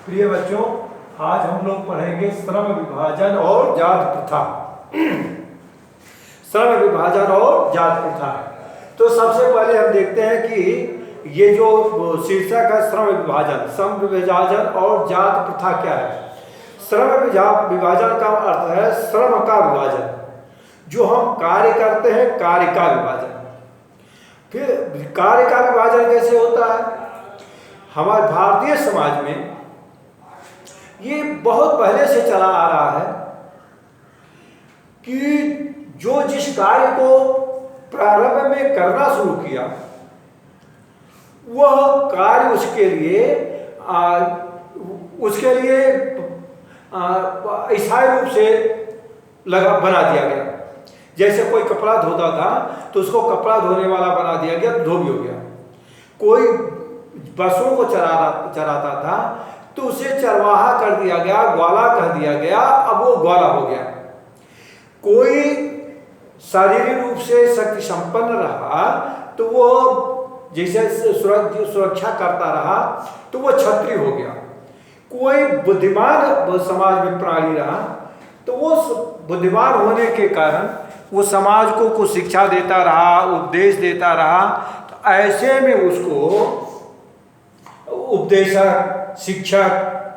प्रिय बच्चों, आज हम लोग पढ़ेंगे श्रम विभाजन और जात प्रथा। श्रम विभाजन और जात प्रथा। तो सबसे पहले हम देखते हैं कि ये जो शीर्षक है श्रम विभाजन और जात प्रथा क्या है। श्रम विभाजन का अर्थ है श्रम का विभाजन, जो हम कार्य करते हैं कार्य का विभाजन। फिर कार्य का विभाजन कैसे होता है? हमारे भारतीय समाज में ये बहुत पहले से चला आ रहा है कि जो जिस कार्य को प्रारंभ में करना शुरू किया वह कार्य उसके लिए स्थायी रूप से बना दिया गया। जैसे कोई कपड़ा धोता था तो उसको कपड़ा धोने वाला बना दिया गया, धोबी हो गया। कोई पशुओं को चराता था तो उसे चरवाहा कर दिया गया, ग्वाला कर दिया गया, अब वो ग्वाला हो गया। कोई शारीरिक रूप से शक्ति संपन्न रहा तो वो जैसे सुरक्षा करता रहा तो वो क्षत्रिय हो गया। कोई बुद्धिमान समाज में प्राणी रहा तो वो बुद्धिमान होने के कारण वो समाज को कुछ शिक्षा देता रहा, उपदेश देता रहा। तो ऐसे में उसको उपदेशक, शिक्षक,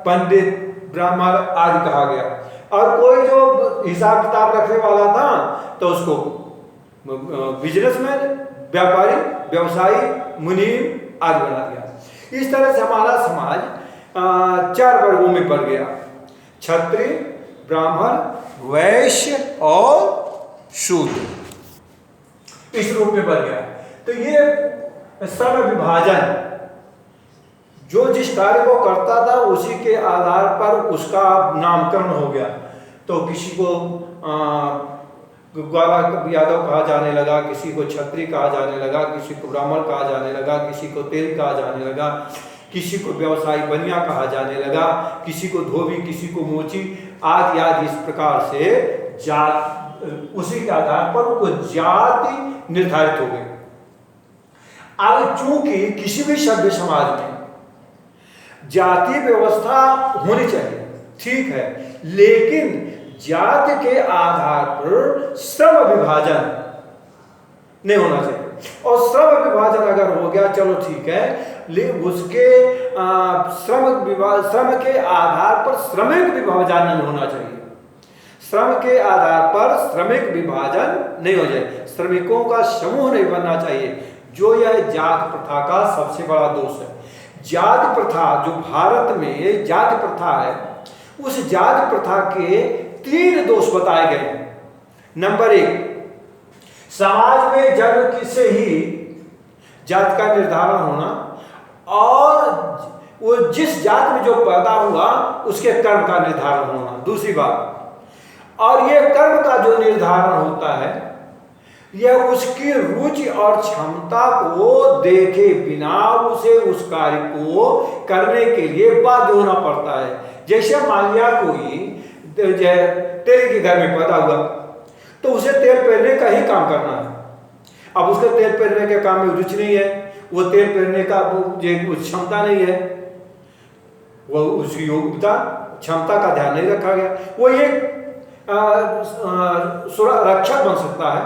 पंडित, ब्राह्मण आदि कहा गया। और कोई जो हिसाब किताब रखने वाला था तो उसको बिजनेसमैन, व्यापारी, व्यवसायी, मुनीम आदि बना दिया। इस तरह से हमारा समाज 4 वर्गों में बढ़ गया: क्षत्रिय, ब्राह्मण, वैश्य और शूद्र, इस रूप में बढ़ गया। तो ये श्रम विभाजन, जो जिस कार्य को करता था उसी के आधार पर उसका नामकरण हो गया। तो किसी को ग्वाला यादव कहा जाने लगा, किसी को क्षत्रिय कहा जाने लगा, किसी को ब्राह्मण कहा जाने लगा, किसी को तेल कहा जाने लगा, किसी को व्यवसायी बनिया कहा जाने लगा, किसी को धोबी, किसी को मोची आदि आदि। इस प्रकार से जात, उसी के आधार पर वो जाति निर्धारित हो गई। अब चूंकि किसी भी सभ्य समाज में जाति व्यवस्था होनी चाहिए, ठीक है, लेकिन जाति के आधार पर श्रम विभाजन नहीं होना चाहिए। और श्रम विभाजन अगर हो गया चलो ठीक है, लेकिन उसके श्रम के आधार पर श्रमिक विभाजन नहीं होना चाहिए। श्रम के आधार पर श्रमिक विभाजन नहीं हो जाए, श्रमिकों का समूह नहीं बनना चाहिए, जो यह जात प्रथा का सबसे बड़ा दोष है। जाति प्रथा, जो भारत में जाति प्रथा है, उस जाति प्रथा के 3 दोष बताए गए हैं। नंबर 1, समाज में जन्म से ही जात का निर्धारण होना और वो जिस जात में जो पैदा हुआ उसके कर्म का निर्धारण होना। दूसरी बात, और ये कर्म का जो निर्धारण होता है यह उसकी रुचि और क्षमता को देखे बिना उसे उस कार्य को करने के लिए बाध्य होना पड़ता है। जैसे मान लिया कोई तेल के घर में पैदा हुआ तो उसे तेल पेरने का ही काम करना है। अब उसके तेल पेरने के काम में रुचि नहीं है, वो तेल पेरने का क्षमता नहीं है, वो उसकी योग्यता क्षमता का ध्यान नहीं रखा गया। वो एक रक्षक बन सकता है,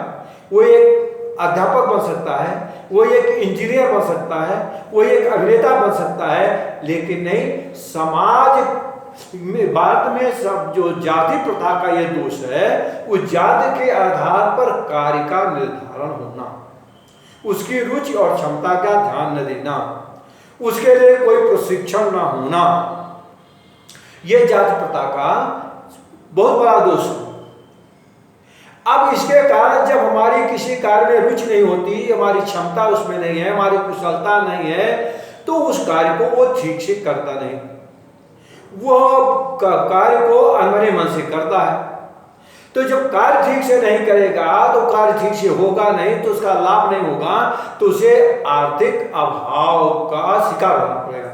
वो एक अध्यापक बन सकता है, वो एक इंजीनियर बन सकता है, वो एक अभिनेता बन सकता है, लेकिन नहीं, समाज में भारत में सब जो जाति प्रथा का ये दोष है, वो जाति के आधार पर कार्य का निर्धारण होना, उसकी रुचि और क्षमता का ध्यान न देना, उसके लिए कोई प्रशिक्षण न होना, ये जाति प्रथा का बहुत बड़ा दोष है। अब इसके कारण जब हमारी किसी कार्य में रुचि नहीं होती, हमारी क्षमता उसमें नहीं है, हमारी कुशलता नहीं है, तो उस कार्य को वो ठीक से करता नहीं, वो कार्य को अनमने मन से करता है। तो जब कार्य ठीक से नहीं करेगा तो कार्य ठीक से होगा नहीं, तो उसका लाभ नहीं होगा, तो उसे आर्थिक अभाव का शिकार होना पड़ेगा।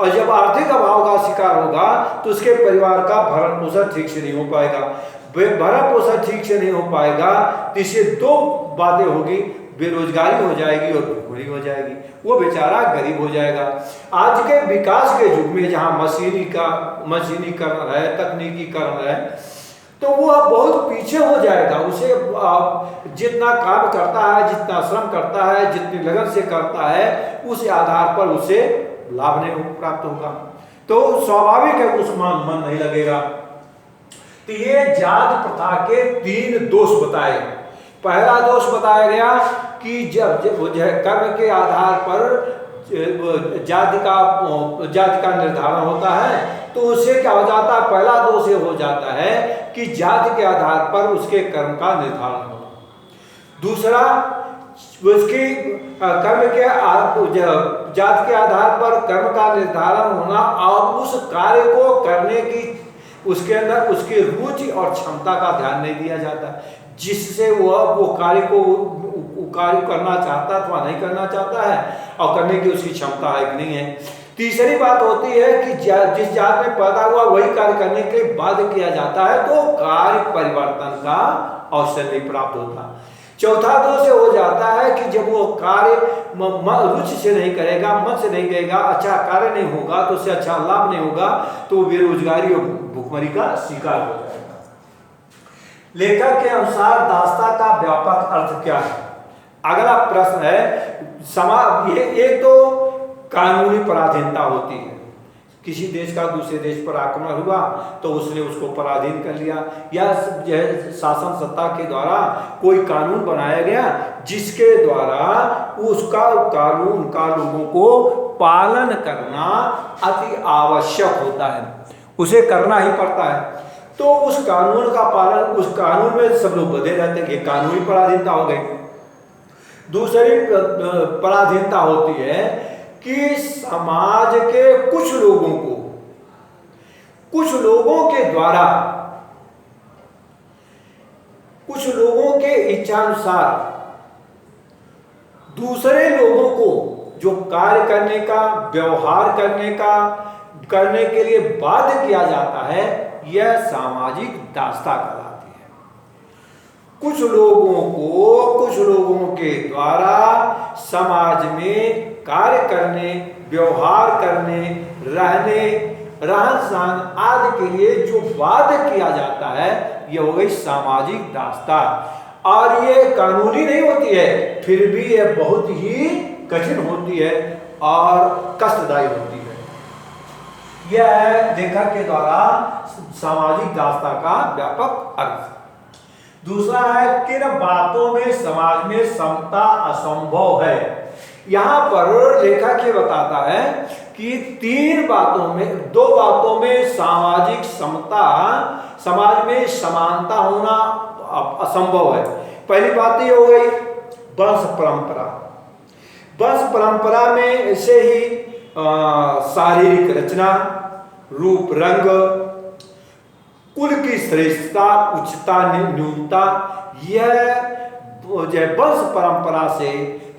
और जब आर्थिक अभाव का शिकार होगा तो उसके परिवार का भरण पोषण ठीक से नहीं हो पाएगा। भरण पोषण ठीक से नहीं हो पाएगा तो इससे 2 बातें होगी: बेरोजगारी हो जाएगी और भुखमरी हो जाएगी, वो बेचारा गरीब हो जाएगा। आज के विकास के युग में जहाँ मशीनीकरण है, तकनीकीकरण है, तो वो अब बहुत पीछे हो जाएगा। उसे जितना काम करता है, जितना श्रम करता है, जितनी लगन से करता है, उस आधार पर उसे लाभ नहीं प्राप्त होगा, तो स्वाभाविक है उसमें मन नहीं लगेगा। तो ये जात प्रथा के 3 दोष बताए। पहला दोष बताया गया कि जब कर्म के आधार पर जाति का निर्धारण होता है, तो उससे क्या हो जाता है, पहला दोष ये हो जाता है कि जाति के आधार पर उसके कर्म का निर्धारण होना। दूसरा, उसकी कर्म के जाति के आधार पर कर्म का निर्धारण होना और उस कार्य को करने की उसके अंदर उसकी रुचि और क्षमता का ध्यान नहीं दिया जाता, जिससे वो कार्य करना चाहता है अथवा नहीं करना चाहता है, और करने की उसकी क्षमता है कि नहीं है। तीसरी बात होती है कि जिस जात में पैदा हुआ वही कार्य करने के लिए बाध्य किया जाता है, तो कार्य परिवर्तन का अवसर नहीं प्राप्त होता। चौथा दोष ये हो जाता है कि जब वो कार्य रुचि से नहीं करेगा, मन से नहीं करेगा, अच्छा कार्य नहीं होगा, तो उससे अच्छा लाभ नहीं होगा, तो बेरोजगारी और भुखमरी का शिकार हो जाएगा। लेखक के अनुसार दास्ता का व्यापक अर्थ क्या है? अगला प्रश्न है, ये एक तो कानूनी पराधीनता होती है। किसी देश का दूसरे देश पर आक्रमण हुआ तो उसने उसको पराधीन कर लिया, या शासन सत्ता के द्वारा कोई कानून बनाया गया जिसके द्वारा उसका कानून का लोगों को पालन करना अति आवश्यक होता है, उसे करना ही पड़ता है। तो उस कानून का पालन, उस कानून में सब लोग बंधे रहते हैं, ये कानूनी पराधीनता हो गई। दूसरी पराधीनता होती है कि समाज के कुछ लोगों के द्वारा, कुछ लोगों के इच्छानुसार दूसरे लोगों को जो कार्य करने का, व्यवहार करने के लिए बाध्य किया जाता है, यह सामाजिक दास्ता कहलाती है। कुछ लोगों के द्वारा समाज में कार्य करने, व्यवहार करने, रहन सहन आदि के लिए जो बाध्य किया जाता है, यह हो गई सामाजिक दास्ता। और ये कानूनी नहीं होती है, फिर भी यह बहुत ही कठिन होती है और कष्टदायी होती है। यह है लेखक के द्वारा सामाजिक दास्ता का व्यापक अर्थ। दूसरा है, किन बातों में समाज में समता असंभव है? यहां पर लेखक ये बताता है कि 2 बातों में सामाजिक समता, समाज में समानता होना असंभव है। पहली बात ये हो गई वंश परंपरा। वंश परंपरा में से ही शारीरिक रचना, रूप रंग, कुल की श्रेष्ठता, उच्चता, न्यूनता, यह वंश परंपरा से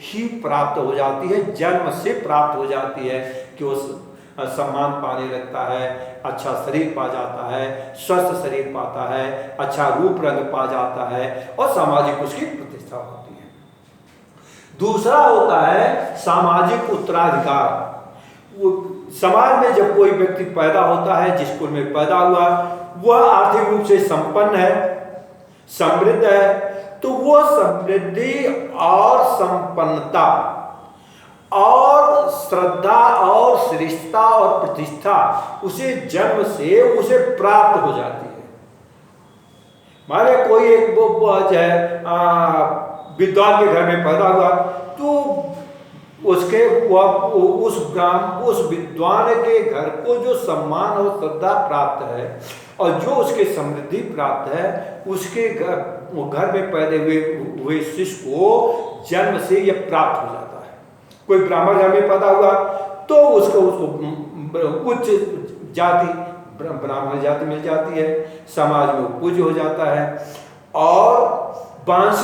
ही प्राप्त हो जाती है, जन्म से प्राप्त हो जाती है कि वो सम्मान पाने लगता है, अच्छा शरीर पा जाता है, स्वस्थ शरीर पाता है, अच्छा रूप रंग पा जाता है और सामाजिक उसकी प्रतिष्ठा होती है। दूसरा होता है सामाजिक उत्तराधिकार। समाज में जब कोई व्यक्ति पैदा होता है, जिस कुल में पैदा हुआ, वह आर्थिक रूप से संपन्न है, समृद्ध है, तो वो समृद्धि और संपन्नता और श्रद्धा और श्रेष्ठता और प्रतिष्ठा उसे जन्म से उसे प्राप्त हो जाती है। माने कोई एक विद्वान के घर में पैदा हुआ, तो उसके उस विद्वान के घर को जो सम्मान और श्रद्धा प्राप्त है और जो उसके समृद्धि प्राप्त है, उसके घर में पैदा हुए शिष्य को जन्म से यह प्राप्त हो जाता है। कोई ब्राह्मण घर में पैदा हुआ तो उसको उच्च जाति, ब्राह्मण जाति मिल जाती है, समाज में पूज्य हो जाता है। और वंश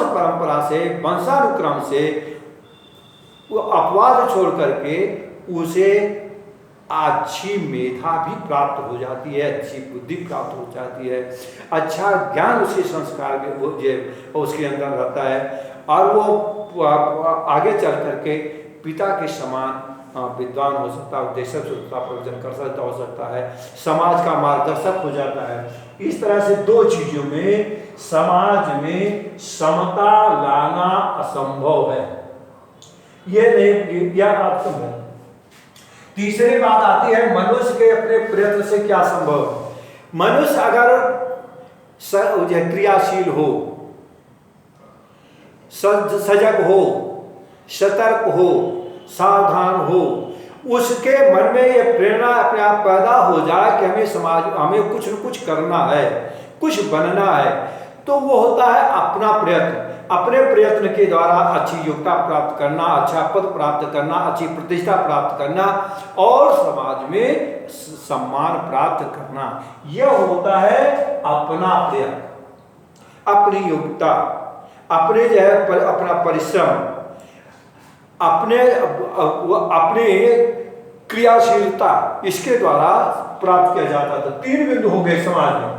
परंपरा से, वंशानुक्रम से वो अपवाद छोड़ करके उसे अच्छी मेधा भी प्राप्त हो जाती है, अच्छी बुद्धि प्राप्त हो जाती है, अच्छा ज्ञान उसके संस्कार में वो उसके अंदर रहता है, और वो आगे चल करके पिता के समान विद्वान हो सकता है, देश का प्रवचन कर सकता हो सकता है, समाज का मार्गदर्शक हो जाता है। इस तरह से दो चीजों में समाज में समता लाना असंभव है, ये नहीं, यह असंभव है। तीसरी बात आती है मनुष्य के अपने प्रयत्न से क्या संभव है। मनुष्य अगर क्रियाशील हो, सजग हो, सतर्क हो, सावधान हो, उसके मन में ये प्रेरणा अपने आप पैदा हो जाए कि हमें कुछ न कुछ करना है, कुछ बनना है, तो वो होता है अपना प्रयत्न। अपने प्रयत्न के द्वारा अच्छी योग्यता प्राप्त करना, अच्छा पद प्राप्त करना, अच्छी प्रतिष्ठा प्राप्त करना और समाज में सम्मान प्राप्त करना, यह होता है अपना प्रयत्न, अपनी योग्यता, अपने जो है अपना परिश्रम, अपने क्रियाशीलता, इसके द्वारा प्राप्त किया जाता था। तीन बिंदु हो गए समाज में,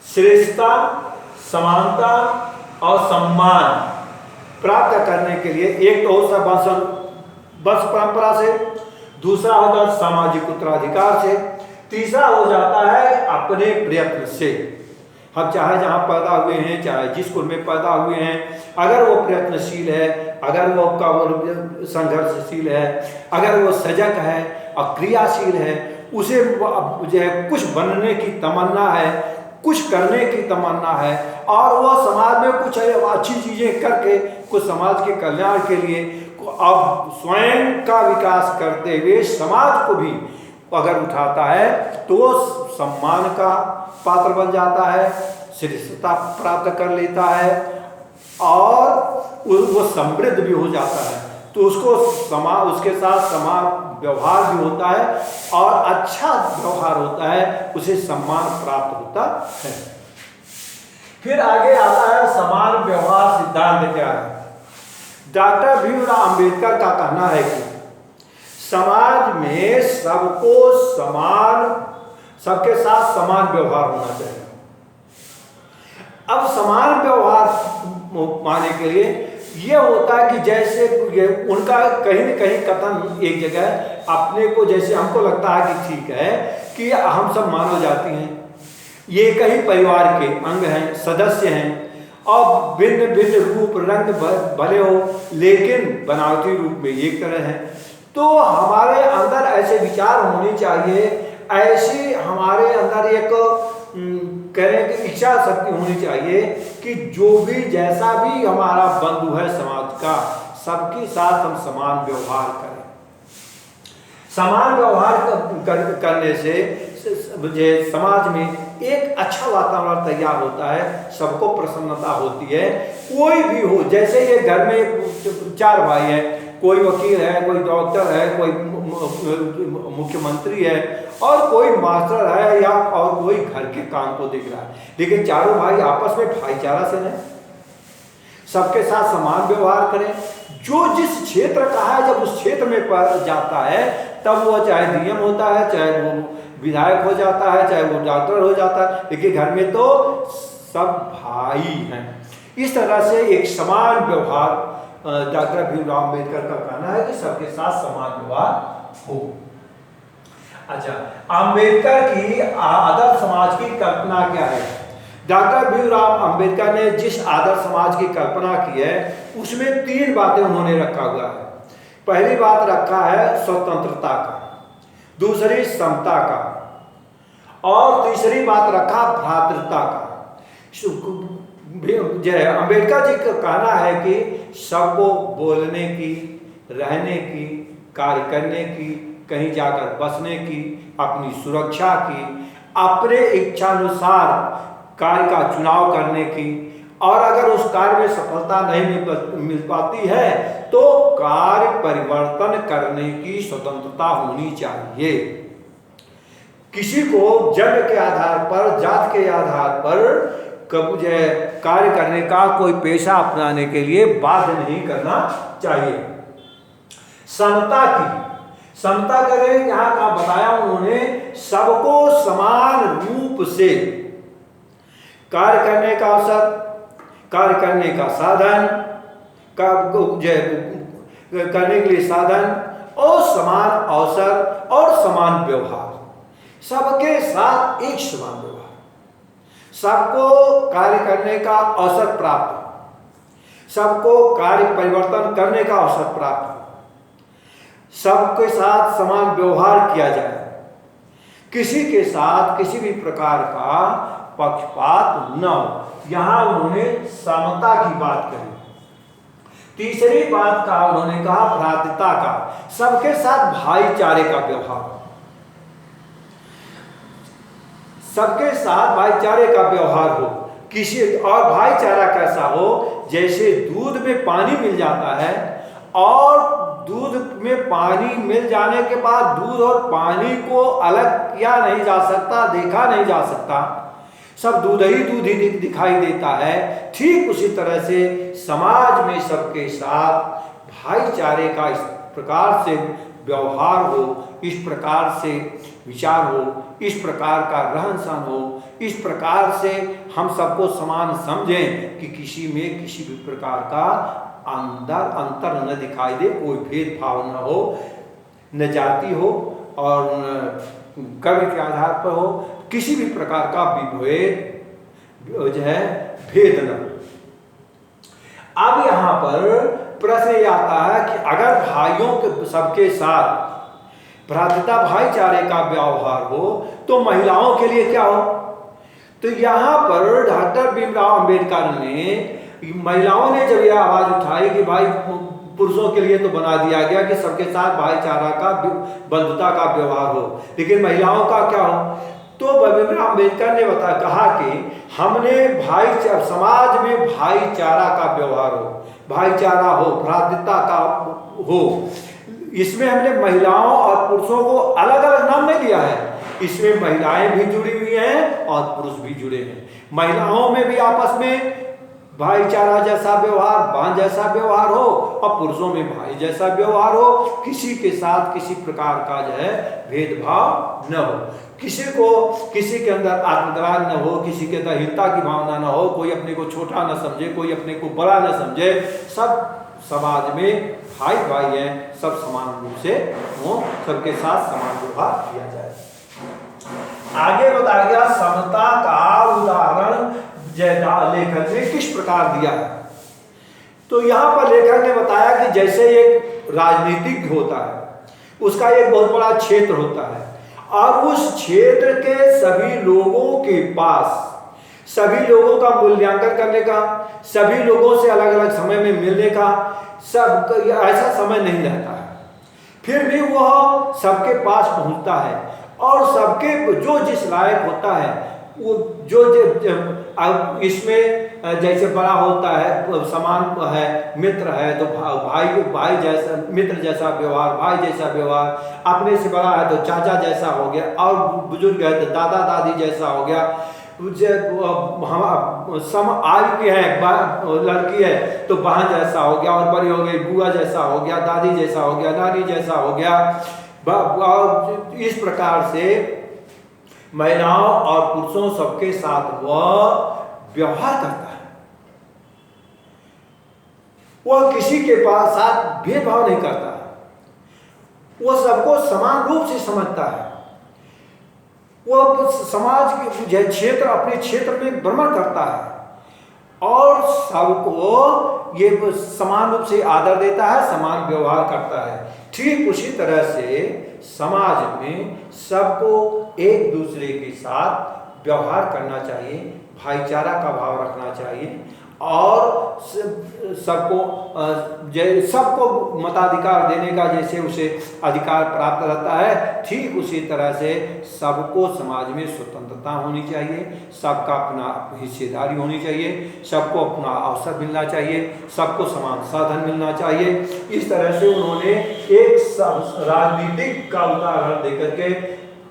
श्रेष्ठता, समानता और सम्मान प्राप्त करने के लिए एक तो होता वंश परंपरा से, दूसरा होता सामाजिक उत्तराधिकार से, तीसरा हो जाता है अपने प्रयत्न से। हम चाहे जहाँ पैदा हुए हैं, चाहे जिस कुल में पैदा हुए हैं, अगर वो प्रयत्नशील है, अगर वो संघर्षशील है, अगर वो सजग है और क्रियाशील है, उसे जो है कुछ बनने की तमन्ना है, कुछ करने की तमन्ना है, और वह समाज में कुछ अच्छी चीजें करके कुछ समाज के कल्याण के लिए अब स्वयं का विकास करते हुए समाज को भी अगर उठाता है तो वो सम्मान का पात्र बन जाता है, श्रेष्ठता प्राप्त कर लेता है और वो समृद्ध भी हो जाता है। तो उसके साथ समाज व्यवहार भी होता है और अच्छा व्यवहार होता है, उसे सम्मान प्राप्त होता है। फिर आगे आता है समान व्यवहार सिद्धांत क्या है। डॉक्टर भीमराव अंबेडकर का कहना है कि समाज में सबके साथ समान व्यवहार होना चाहिए। अब समान व्यवहार पाने के लिए यह होता है कि जैसे उनका कहीं न कहीं कथन एक जगह अपने को, जैसे हमको लगता है कि ठीक है कि हम सब मानव जाति हैं, ये कई परिवार के अंग हैं, सदस्य हैं, और भिन्न भिन्न रूप रंग भले हो लेकिन बनावटी रूप में एक तरह है। तो हमारे अंदर ऐसे विचार होने चाहिए, ऐसी हमारे अंदर एक करें कि इच्छा शक्ति होनी चाहिए कि जो भी जैसा भी हमारा बंधु है समाज का, सबके साथ हम समान व्यवहार करें। समान व्यवहार करने से समाज में एक अच्छा वातावरण तैयार होता है, सबको प्रसन्नता होती है। कोई भी हो, जैसे ये घर में चार भाई हैं, कोई वकील है, कोई डॉक्टर है, कोई मुख्यमंत्री है और कोई मास्टर है या और कोई घर के काम को देख रहा है, लेकिन चारों भाई आपस में भाईचारा से रहें, सबके साथ समान व्यवहार करें। जो जिस क्षेत्र का है, जब उस क्षेत्र में जाता है तब वो चाहे डीएम होता है, चाहे वो विधायक हो जाता है, चाहे वो डॉक्टर हो जाता है, लेकिन घर में तो सब भाई हैं। इस तरह से एक समान व्यवहार डॉक्टर भीमराव अंबेडकर का कहना है कि सबके साथ समान व्यवहार हो। अच्छा, अंबेडकर की आदर्श समाज की कल्पना क्या है। डॉक्टर भीमराव अंबेडकर ने जिस आदर्श समाज की कल्पना की है उसमें तीन बातें उन्होंने रखा हुआ है। पहली बात रखा है स्वतंत्रता का, दूसरी समता का और तीसरी बात रखा भ्रातृता का। अंबेडकर जी का कहना है कि सबको बोलने की, रहने की, कार्य करने की, कहीं जाकर बसने की, अपनी सुरक्षा की, अपने इच्छानुसार कार्य का चुनाव करने की, और अगर उस कार्य में सफलता नहीं मिल पाती है तो कार्य परिवर्तन करने की स्वतंत्रता होनी चाहिए। किसी को जन्म के आधार पर, जात के आधार पर कार्य करने का, कोई पेशा अपनाने के लिए बाध्य नहीं करना चाहिए। समता की, समता करें, यहाँ का बताया उन्होंने, सबको समान रूप से कार्य करने का अवसर, कार्य करने का साधन, करने के लिए साधन और समान अवसर और समान व्यवहार, सबके साथ एक समान व्यवहार, सबको कार्य करने का अवसर प्राप्त, सबको कार्य परिवर्तन करने का अवसर प्राप्त, सबके साथ समान व्यवहार किया जाए, किसी के साथ किसी भी प्रकार का पक्षपात न हो। यहां उन्होंने समता की बात कही। तीसरी बात का उन्होंने कहा भ्रातृता का, सबके साथ भाईचारे का व्यवहार, सबके साथ भाईचारे का व्यवहार हो। किसी और भाईचारा कैसा हो, जैसे दूध में पानी मिल जाता है और दूध में पानी मिल जाने के बाद दूध और पानी को अलग किया नहीं जा सकता, देखा नहीं जा सकता, सब दूध ही दिखाई देता है। ठीक उसी तरह से समाज में सबके साथ भाईचारे का इस प्रकार से व्यवहार हो, इस प्रकार से विचार हो, इस प्रकार का रहन सहन हो, इस प्रकार से हम सबको समान समझें कि किसी में किसी भी प्रकार का अंतर न दिखाई दे, कोई भेदभाव न हो, न जाति हो और कवि के आधार पर हो, किसी भी प्रकार का विभेद जो है भेद न। अब यहाँ पर प्रश्न ये आता है कि अगर भाइयों के सबके साथ भ्रातृता भाईचारे का व्यवहार हो तो महिलाओं के लिए क्या हो? तो यहाँ पर डॉक्टर भीमराव अंबेडकर ने, महिलाओं ने जब यह आवाज उठाई कि भाई पुरुषों के लिए तो बना दिया गया कि सबके साथ भाईचारा का, बंधुता का व्यवहार हो, लेकिन महिलाओं का क्या हो? तो भीमराव अंबेडकर ने कहा कि हमने भाईचारा, समाज में भाईचारा का व्यवहार हो, भाईचारा हो, भ्रातृता का हो, इसमें हमने महिलाओं और पुरुषों को अलग अलग नाम नहीं दिया है, इसमें महिलाएं भी जुड़ी हुई हैं और पुरुष भी जुड़े हैं। महिलाओं में भी आपस में भाईचारा जैसा व्यवहार, बहन जैसा व्यवहार हो और पुरुषों में भाई जैसा व्यवहार हो, किसी के साथ किसी प्रकार का जो है भेदभाव न हो, किसी के अंदर आत्मग्लानि न हो, किसी के अंदर हीनता की भावना न हो, कोई अपने को छोटा न समझे, कोई अपने को बड़ा न समझे, सब समाज में भाई भाई हैं, सब समान रूप से हो, सबके साथ समान व्यवहार किया जाए। आगे बताया गया समता का उदाहरण लेखक ने किस प्रकार दिया है। तो यहाँ पर लेखक ने बताया कि जैसे एक राजनीतिक होता है, उसका एक बहुत बड़ा क्षेत्र होता है और उस क्षेत्र के सभी लोगों के पास, सभी लोगों का मूल्यांकन करने का, सभी लोगों से अलग अलग समय में मिलने का सब ऐसा समय नहीं रहता है, फिर भी वह सबके पास पहुंचता है और सबके जो जिस लायक होता है वो जो इसमें जैसे बड़ा होता है, समान है, मित्र है तो भाई जैसा, मित्र जैसा व्यवहार, भाई जैसा व्यवहार, अपने से बड़ा है तो चाचा जैसा हो गया और बुजुर्ग है तो दादा दादी जैसा हो गया, हम सम आयु के हैं, लड़की है तो बहन जैसा हो गया और बड़ी हो गई बुआ जैसा हो गया, दादी जैसा हो गया, नानी जैसा हो गया। इस प्रकार से महिलाओं और पुरुषों सबके साथ वह व्यवहार करता है, वह किसी के पास साथ भेदभाव नहीं करता, वह सबको समान रूप से समझता है, वह समाज के क्षेत्र, अपने क्षेत्र में भ्रमण करता है और सबको ये समान रूप से आदर देता है, समान व्यवहार करता है। ठीक उसी तरह से समाज में सबको एक दूसरे के साथ व्यवहार करना चाहिए, भाईचारा का भाव रखना चाहिए और सबको मताधिकार देने का जैसे उसे अधिकार प्राप्त रहता है, ठीक उसी तरह से सबको समाज में स्वतंत्रता होनी चाहिए, सबका अपना हिस्सेदारी होनी चाहिए, सबको अपना अवसर मिलना चाहिए, सबको समान साधन मिलना चाहिए। इस तरह से उन्होंने एक राजनीतिक का उदाहरण देकर के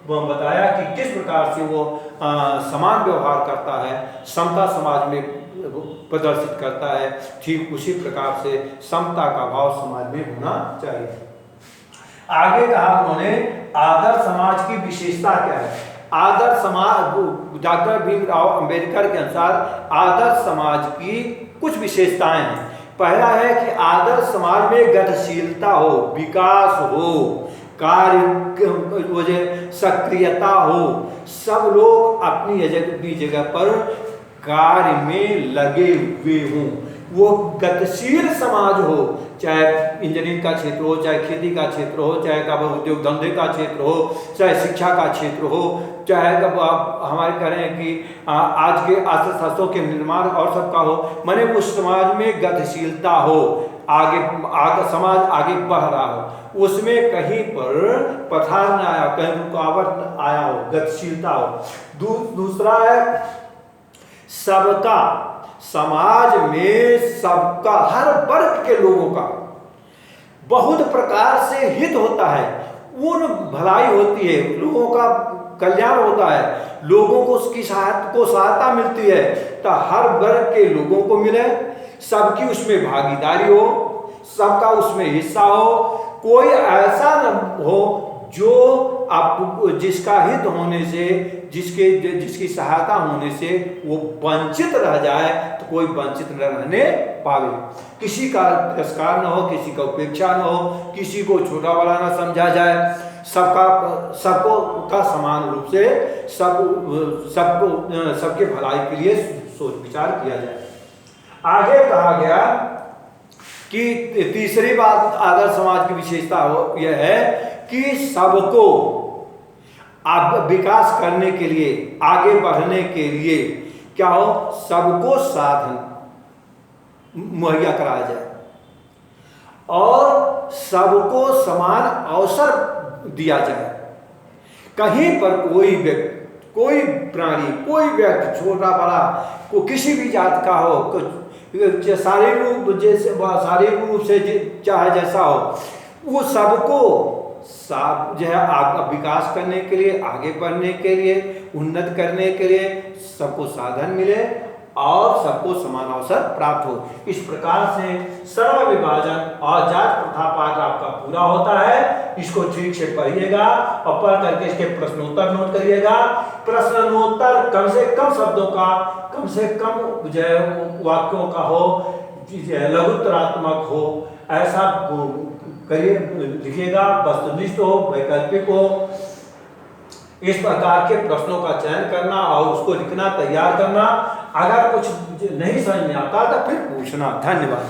बताया कि किस प्रकार से वो समान व्यवहार करता है, समता समाज में प्रदर्शित करता है, ठीक उसी प्रकार से समता का भाव समाज में होना चाहिए। आगे कहा उन्होंने आदर्श समाज की विशेषता क्या है। आदर्श समाज, डॉक्टर भीमराव अंबेडकर के अनुसार आदर्श समाज की कुछ विशेषताएं हैं। पहला है कि आदर्श समाज में गतिशीलता हो, विकास हो, कार्य सक्रियता हो, सब लोग अपनी जगह पर कार्य में लगे हुए हों। वो गतिशील समाज हो, चाहे इंजीनियरिंग का क्षेत्र हो, चाहे खेती का क्षेत्र हो, चाहे कब उद्योग धंधे का क्षेत्र हो, चाहे शिक्षा का क्षेत्र हो, चाहे कब आप हमारे कह रहे हैं कि आज के अर्थशास्त्रों के निर्माण और सबका हो। माने उस समाज में गतिशीलता हो, आगे समाज आगे बढ़ रहा हो, उसमें कहीं पर पथार न आया, कहीं रुकावट आया हो, गतिशीलता हो। दूसरा है सबका, समाज में सबका, हर वर्ग के लोगों का बहुत प्रकार से हित होता है, उन भलाई होती है, लोगों का कल्याण होता है, लोगों को उसकी सहायता मिलती है, तो हर वर्ग के लोगों को मिले, सबकी उसमें भागीदारी हो, सबका उसमें हिस्सा हो, कोई ऐसा न हो जो आप जिसका हित होने से, जिसकी सहायता होने से वो वंचित रह जाए, तो कोई वंचित न रहने पावे। किसी का तिरस्कार न हो, किसी का उपेक्षा न हो, किसी को छोटा बड़ा न समझा जाए, सबको का समान रूप से सबके भलाई के लिए सोच विचार किया जाए। आगे कहा गया कि तीसरी बात आदर्श समाज की विशेषता यह है कि सबको विकास करने के लिए, आगे बढ़ने के लिए क्या हो, सबको साधन मुहैया कराया जाए और सबको समान अवसर दिया जाए। कहीं पर कोई व्यक्ति, कोई प्राणी, कोई व्यक्ति, छोटा बड़ा, को किसी भी जात का हो, शारीरिक रूप से चाहे जैसा हो, वो सबको जो है विकास करने के लिए, आगे बढ़ने के लिए, उन्नत करने के लिए सबको साधन मिले और सबको समान अवसर प्राप्त हो। इस प्रकार से सर्व विभाजन और जात प्रथा पाठ आपका पूरा होता है। इसको ठीक से पढ़िएगा और पढ़ करके इसके प्रश्नोत्तर नोट करिएगा। प्रश्नोत्तर कम से कम शब्दों का, कम से कम जो वाक्यों का हो, लघुत्तरात्मक हो, ऐसा करिए, लिखिएगा। वस्तुनिष्ठ हो, वैकल्पिक हो, इस प्रकार के प्रश्नों का चयन करना और उसको लिखना, तैयार करना। अगर कुछ नहीं समझ में आता तो फिर पूछना। धन्यवाद।